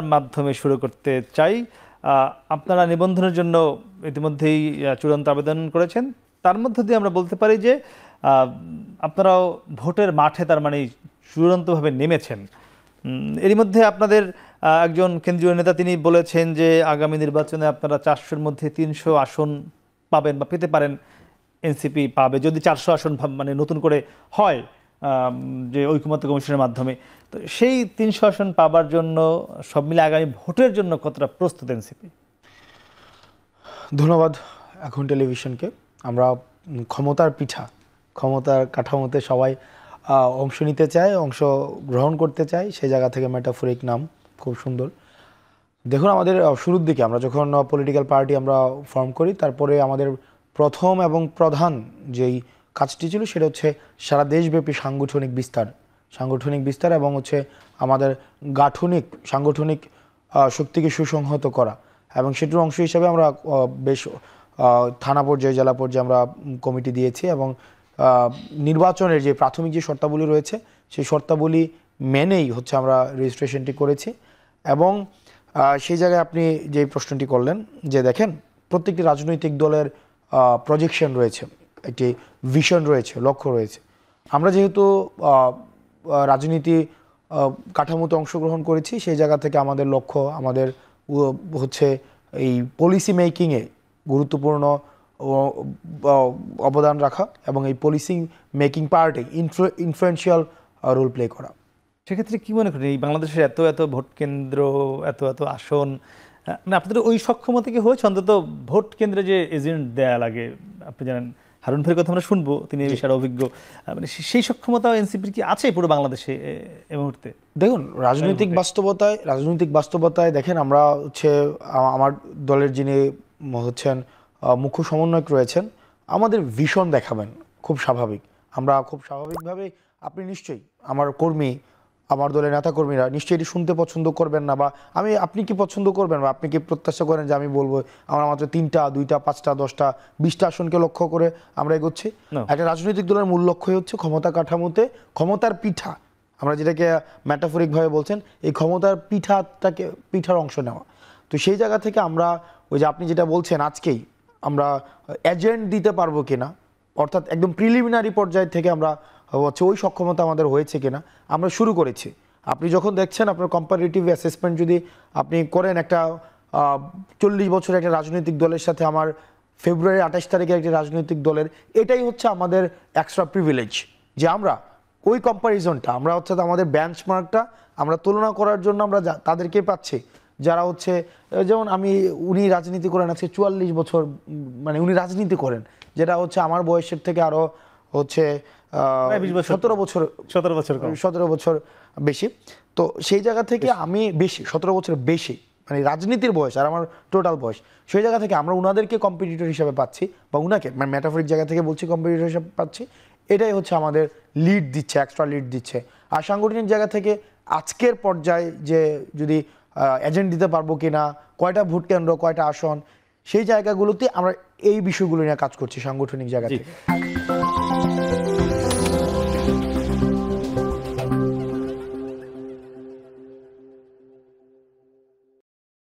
মাধ্যমে শুরু করতে চাই। আপনারা নিবন্ধনের জন্য ইতিমধ্যেই চূড়ান্ত আবেদন করেছেন। তার মধ্য দিয়ে আমরা বলতে পারি যে আপনারাও ভোটের মাঠে তার মানে চূড়ান্তভাবে নেমেছেন। এরই মধ্যে আপনাদের একজন কেন্দ্রীয় নেতা তিনি বলেছেন যে আগামী নির্বাচনে আপনারা 400-র মধ্যে 300 আসন পাবেন বা পেতে পারেন। এনসিপি পাবে যদি 400 আসন মানে নতুন করে হয় যে ঐকমত্য কমিশনের মাধ্যমে। তো সেই 300 আসন পাবার জন্য সব মিলে আগামী ভোটের জন্য কতটা প্রস্তুত এনসিপি? ধন্যবাদ এখন টেলিভিশনকে। আমরা ক্ষমতার পিঠা, ক্ষমতার কাঠামোতে সবাই অংশ নিতে চায়, অংশ গ্রহণ করতে চায়। সেই জায়গা থেকে মেটাফোরিক নাম খুব সুন্দর। দেখুন, আমাদের শুরুর দিকে আমরা যখন পলিটিক্যাল পার্টি আমরা ফর্ম করি, তারপরে আমাদের প্রথম এবং প্রধান যেই কাজটি ছিল সেটা হচ্ছে সারা দেশব্যাপী সাংগঠনিক বিস্তার এবং হচ্ছে আমাদের সাংগঠনিক শক্তিকে সুসংহত করা। এবং সেটির অংশ হিসাবে আমরা বেশ থানা পর্যায়ে, জেলা পর্যায়ে আমরা কমিটি দিয়েছি এবং নির্বাচনের যে প্রাথমিক যে শর্তাবলী রয়েছে সেই শর্তাবলী মেনেই হচ্ছে আমরা রেজিস্ট্রেশনটি করেছি। এবং সেই জায়গায় আপনি যে প্রশ্নটি করলেন যে দেখেন, প্রত্যেকটি রাজনৈতিক দলের প্রজেকশন রয়েছে, একটি ভিশন রয়েছে, লক্ষ্য রয়েছে। আমরা যেহেতু রাজনীতি কাঠামোতে অংশগ্রহণ করেছি, সেই জায়গা থেকে আমাদের লক্ষ্য, আমাদের হচ্ছে এই পলিসি মেকিংয়ে গুরুত্বপূর্ণ অবদান রাখা এবং এই পলিসি মেকিং পার্টে ইনফ্লুয়েন্সিয়াল রোল প্লে করা। সেক্ষেত্রে কি মনে করেন এই বাংলাদেশের এত এত ভোট কেন্দ্র, এত এত আসন, মানে আপনাদের ওই সক্ষমতা কি হয়েছে? অন্তত ভোট কেন্দ্রে যে এজেন্ট দেয়া লাগে, আপনি জানেন হারুন ভাইয়ের কথা আমরা শুনবো, তিনি এই বিষয়ে অভিজ্ঞ, মানে সেই সক্ষমতা এনসিপির কি আছে পুরো বাংলাদেশে এই মুহূর্তে? দেখুন, রাজনৈতিক বাস্তবতায় দেখেন, আমরা হচ্ছে আমার দলের যিনি হচ্ছেন মুখ্য সমন্বয়ক রয়েছেন, আমাদের ভিশন দেখাবেন খুব স্বাভাবিক। আমরা খুব স্বাভাবিকভাবে, আপনি নিশ্চয়ই আমার কর্মী, আমার দলের নেতাকর্মীরা নিশ্চয়ই এটি শুনতে পছন্দ করবেন না, বা আপনি কি পছন্দ করবেন বা আপনি কি প্রত্যাশা করেন যে আমি বলবো আমরা মাত্র 3টা, 2টা, 5টা, 10টা, 20টা আসনকে লক্ষ্য করে আমরা এগোচ্ছি? একটা রাজনৈতিক দলের মূল লক্ষ্যই হচ্ছে ক্ষমতা কাঠামোতে ক্ষমতার পিঠা, আমরা যেটাকে ম্যাটাফরিকভাবে বলছেন, এই ক্ষমতার পিঠার অংশ নেওয়া। তো সেই জায়গা থেকে আমরা ওই যে আপনি যেটা বলছেন আজকেই আমরা এজেন্ট দিতে পারবো কিনা, অর্থাৎ একদম প্রিলিমিনারি পর্যায় থেকে আমরা হচ্ছে ওই সক্ষমতা আমাদের হয়েছে কিনা আমরা শুরু করেছি। আপনি যখন দেখছেন আপনার কম্পারেটিভ অ্যাসেসমেন্ট যদি আপনি করেন, একটা 40 বছরের একটা রাজনৈতিক দলের সাথে আমার ফেব্রুয়ারি 28 তারিখের একটি রাজনৈতিক দলের, এটাই হচ্ছে আমাদের এক্সট্রা প্রিভিলেজ যে আমরা ওই কম্প্যারিজনটা, আমরা হচ্ছে আমাদের বেঞ্চমার্কটা আমরা তুলনা করার জন্য আমরা তাদেরকে পাচ্ছি যারা হচ্ছে, যেমন উনি রাজনীতি করেন আজকে 44 বছর, মানে উনি রাজনীতি করেন, যেটা হচ্ছে আমার বয়সের থেকে আরো হচ্ছে 17 বছর বেশি। তো সেই জায়গা থেকে আমি বেশি 17 বছর বেশি, মানে রাজনীতির বয়স আর আমার টোটাল বয়স, সেই জায়গা থেকে আমরা উনাদেরকে কম্পিটিটর হিসাবে পাচ্ছি, বা উনাকে মানে মেটাফরিক জায়গা থেকে বলছি কম্পিটিটর হিসাবে পাচ্ছি। এটাই হচ্ছে আমাদের লিড দিচ্ছে, এক্সট্রা লিড দিচ্ছে। আর সাংগঠনিক জায়গা থেকে আজকের পর্যায়ে যে যদি এজেন্ট দিতে পারবো কিনা, কয়টা ভোট কেন্দ্র, কয়টা আসন, সেই জায়গাগুলোতে আমরা এই বিষয়গুলো নিয়ে কাজ করছি সাংগঠনিক জায়গা থেকে।